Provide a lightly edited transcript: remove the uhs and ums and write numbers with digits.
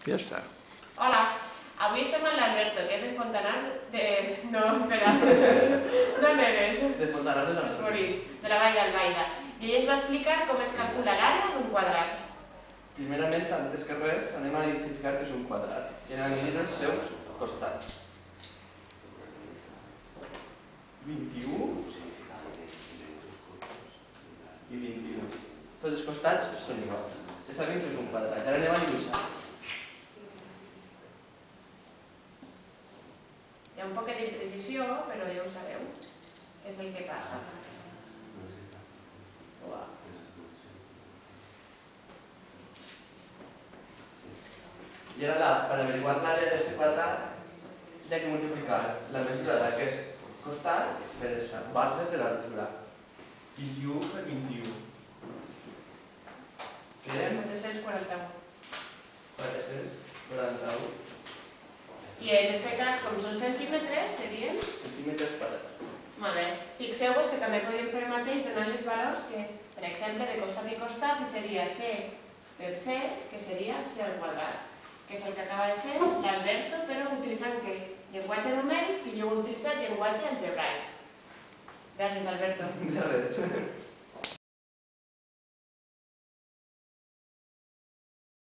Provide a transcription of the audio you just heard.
Ja està. Hola, avui estem amb l'Alberto, que és de Fontanar de... No, espera. D'on eres? De Fontanar de Els Morins, de la Vall d'Albaida. I ell ens va explicar com es calcula l'àrea d'un quadrat. Primerament, antes que res, anem a identificar que és un quadrat i anem a medir els seus costats. 21 i 21. Tots els costats són iguals. Ja sabem que és un quadrat. Ara anem a dibuixar. Hi ha un poc d'imprecisió, però ja ho sabeu. És el que passa. Uau. I ara, per averiguar l'àrea d'aquest quadrat, hi ha que multiplicar la mesura d'aquest costat per la base de l'altura. 21 per 21. Que eren 441. 441 I en aquest cas, com són centímetres, serien? centímetres quadrats. Molt bé. Fixeu-vos que també podem fer el mateix donant els valors que, per exemple, de costat i costat, que seria C per C, que seria C al quadrat, que és el que acaba de fer l'Alberto, però utilitzant què? Llenguatge numèric i jo he utilitzat llenguatge algebraic. Gràcies, Alberto. De res.